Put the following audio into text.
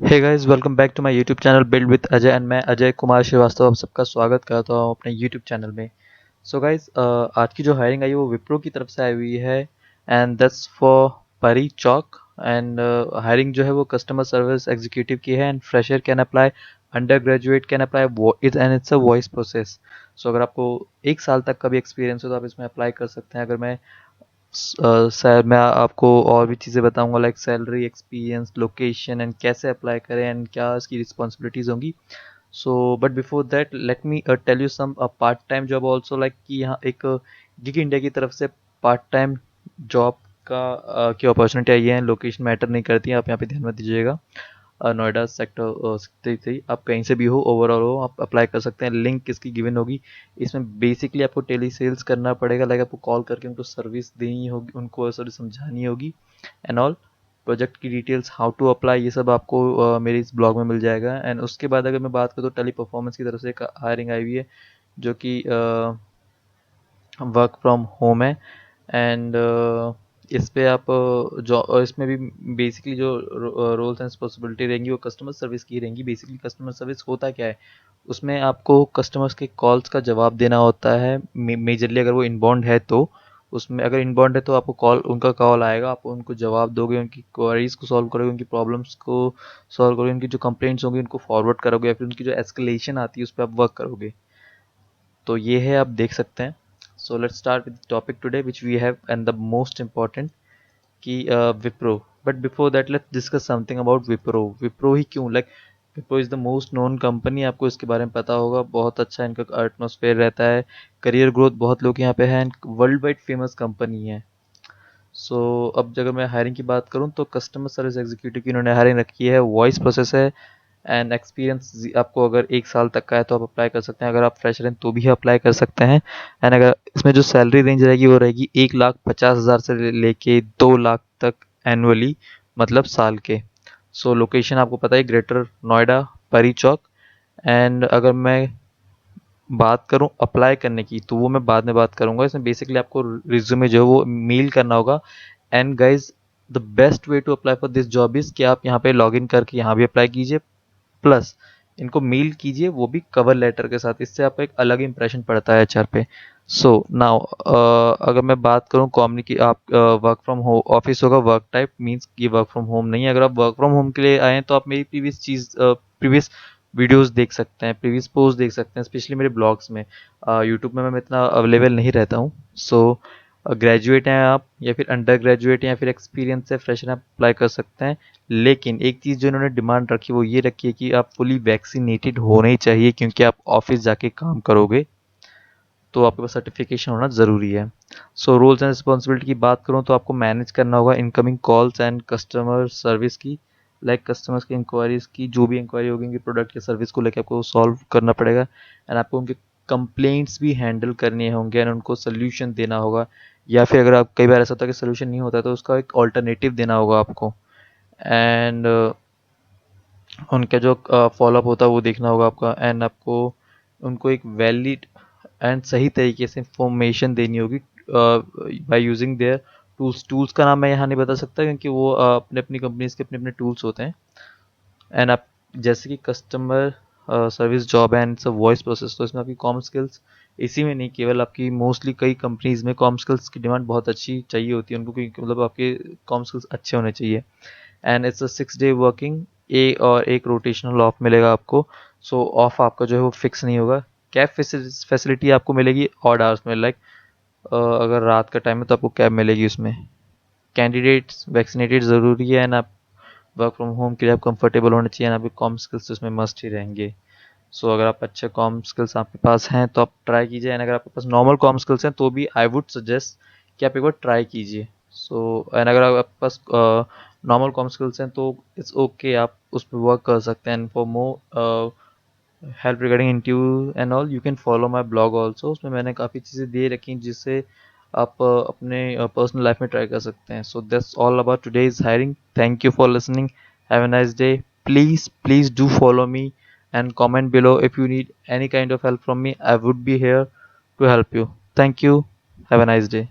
Hey guys, welcome back to my YouTube channel build with Ajay and मैं अजय कुमार श्रीवास्तव आप सबका स्वागत करता हूँ अपने यूट्यूब चैनल में। सो गाइस, आज की जो हायरिंग आई है वो विप्रो की तरफ से आई हुई है एंड दैट्स फॉर परी चौक। एंड हायरिंग जो है वो कस्टमर सर्विस एग्जीक्यूटिव की है and fresher can apply, undergraduate can apply it and it's a voice process. So अगर आपको 1 साल तक का भी एक्सपीरियंस हो तो आप इसमें अप्लाई कर सकते हैं। अगर मैं सर मैं आपको और भी चीज़ें बताऊंगा like salary, experience, location and कैसे अप्लाई करें एंड क्या इसकी रिस्पॉन्सिबिलिटीज़ होंगी। So but before that let me tell you some part time job also, like कि यहाँ एक गिग इंडिया की तरफ से पार्ट टाइम जॉब का की अपॉर्चुनिटी आई है। लोकेशन मैटर नहीं करती है, आप यहाँ पे ध्यान में दीजिएगा। नोएडा सेक्टर थी, आप कहीं से भी हो, ओवरऑल हो, आप अप्लाई कर सकते हैं। लिंक किसकी गिवन होगी, इसमें बेसिकली आपको टेली सेल्स करना पड़ेगा, लाइक आपको कॉल करके उनको सर्विस देनी होगी, उनको सर्विस समझानी होगी एंड ऑल। प्रोजेक्ट की डिटेल्स, हाउ टू अप्लाई, ये सब आपको मेरे इस ब्लॉग में मिल जाएगा। एंड उसके बाद अगर मैं बात करूँ तो टेली परफॉर्मेंस की तरफ से एक हायरिंग आई हुई है जो कि वर्क फ्रॉम होम है। एंड इस पे आप जो इसमें भी बेसिकली जो रोल्स एंड रिस्पॉन्सिबिलिटी रहेंगी वो कस्टमर सर्विस की रहेंगी। बेसिकली कस्टमर सर्विस होता क्या है, उसमें आपको कस्टमर्स के कॉल्स का जवाब देना होता है। मेजरली अगर वो इनबाउंड है तो उसमें, अगर इनबाउंड है तो आपको कॉल, उनका कॉल आएगा, आप उनको जवाब दोगे, उनकी क्वेरीज को सॉल्व करोगे, उनकी प्रॉब्लम्स को सॉल्व करोगे, उनकी जो कंप्लेंट्स होंगी उनको फॉरवर्ड करोगे या फिर उनकी जो एस्केलेशन आती है उस पर आप वर्क करोगे। तो ये है, आप देख सकते हैं। So let's start with topic today which we have and the most important कि Wipro. But before that let's discuss something about Wipro. Wipro ही क्यों, like Wipro is the most known company, आपको इसके बारे में पता होगा। बहुत अच्छा इनका एटमोसफेयर रहता है, करियर ग्रोथ बहुत लोग यहाँ पे हैं, वर्ल्ड वाइड फेमस कंपनी है। सो अब अगर मैं हायरिंग की बात करूँ तो कस्टमर सर्विस एग्जीक्यूटिव की इन्होंने हायरिंग रखी है, वॉइस प्रोसेस है एंड एक्सपीरियंस आपको अगर 1 साल तक का है तो आप अप्लाई कर सकते हैं। अगर आप फ्रेशर हैं तो भी अप्लाई कर सकते हैं। एंड अगर इसमें जो सैलरी रेंज रहेगी वो रहेगी 1,50,000 से लेके 2 लाख तक एनुअली, मतलब साल के। सो लोकेशन आपको पता है, ग्रेटर नोएडा, परी चौक। एंड अगर मैं बात करूं अप्लाई करने की तो वो मैं बाद में बात करूंगा। इसमें बेसिकली आपको रिज्यूमे जो है वो मेल करना होगा। And guys, the best way to apply for this job is कि आप यहाँ पे लॉग इन करके यहाँ भी अप्लाई कीजिए, प्लस इनको मेल कीजिए, वो भी कवर लेटर के साथ। इससे आपका एक अलग इंप्रेशन पड़ता है एचआर पे। सो नाउ अगर मैं बात करूँ कम्युनिकी, आप वर्क फ्रॉम होम ऑफिस होगा, वर्क टाइप मींस कि वर्क फ्रॉम होम नहीं है। अगर आप वर्क फ्रॉम होम के लिए आए हैं तो आप मेरी प्रीवियस वीडियोस देख सकते हैं, प्रीवियस पोस्ट देख सकते हैं, स्पेशली मेरे ब्लॉग्स में। यूट्यूब में मैं इतना अवेलेबल नहीं रहता हूँ। सो ग्रेजुएट हैं आप या फिर अंडर ग्रेजुएट या फिर एक्सपीरियंस है, फ्रेशर हैं, अप्लाई कर सकते हैं। लेकिन एक चीज़ जो इन्होंने डिमांड रखी वो ये रखी है कि आप फुली वैक्सीनेटेड होने ही चाहिए, क्योंकि आप ऑफिस जाके काम करोगे तो आपके पास सर्टिफिकेशन होना ज़रूरी है। सो रोल्स एंड रिस्पॉन्सिबिलिटी की बात करूँ तो आपको मैनेज करना होगा incoming calls and customer service की, लाइक कस्टमर्स की इंक्वायरीज की, जो भी इंक्वायरी होगी उनकी प्रोडक्ट या सर्विस को लेकर आपको सॉल्व करना पड़ेगा। एंड आपको उनके कंप्लेंट्स भी हैंडल करने होंगे एंड उनको सोल्यूशन देना होगा। या फिर अगर आप, कई बार ऐसा होता है कि सोल्यूशन नहीं होता तो उसका एक ऑल्टरनेटिव देना होगा आपको। एंड उनका जो फॉलोअप होता है वो देखना होगा आपका। एंड आपको उनको एक वैलिड एंड सही तरीके से इंफॉर्मेशन देनी होगी by using their tools. Tools का नाम मैं यहाँ नहीं बता सकता क्योंकि वो अपने अपनी कंपनीज के अपने अपने टूल्स होते हैं। एंड आप, जैसे कि कस्टमर सर्विस जॉब एंड सब वॉइस प्रोसेस, तो इसमें आपकी कॉम स्किल्स, इसी में नहीं केवल आपकी, मोस्टली कई कंपनीज में कॉम स्किल्स की डिमांड बहुत अच्छी चाहिए होती है उनको, क्योंकि मतलब आपके कॉम स्किल्स अच्छे होने चाहिए। And it's a 6 day working, और एक रोटेशनल ऑफ मिलेगा आपको। सो ऑफ आपका जो है वो फिक्स नहीं होगा। कैब फैसिलिटी आपको मिलेगी ऑड आवर्स में, लाइक अगर रात का टाइम है तो आपको कैब मिलेगी उसमें। कैंडिडेट्स वैक्सीनेटेड ज़रूरी है एंड आप वर्क फ्रॉम होम के लिए आप कंफर्टेबल होने चाहिए एंड आपके कॉम स्किल्स उसमें मस्ट ही रहेंगे। सो अगर आप अच्छे कॉम स्किल्स आपके पास हैं तो आप ट्राई कीजिए। एंड अगर आपके पास नॉर्मल कॉम स्किल्स हैं तो भी आई वुड सजेस्ट कि आप एक बार ट्राई कीजिए। सो एंड अगर आपके पास नॉर्मल कॉम स्किल्स हैं तो इट्स ओके, आप उस पर वर्क कर सकते हैं। And for more help regarding interview and all you can follow my blog also. उसमें मैंने काफ़ी चीज़ें दे रखी हैं जिससे आप अपने पर्सनल लाइफ में ट्राई कर सकते हैं। So that's all about today's hiring. Thank you for listening, have a nice day. Please do follow me and comment below if you need any kind of help from me. I would be here to help you. Thank you, have a nice day.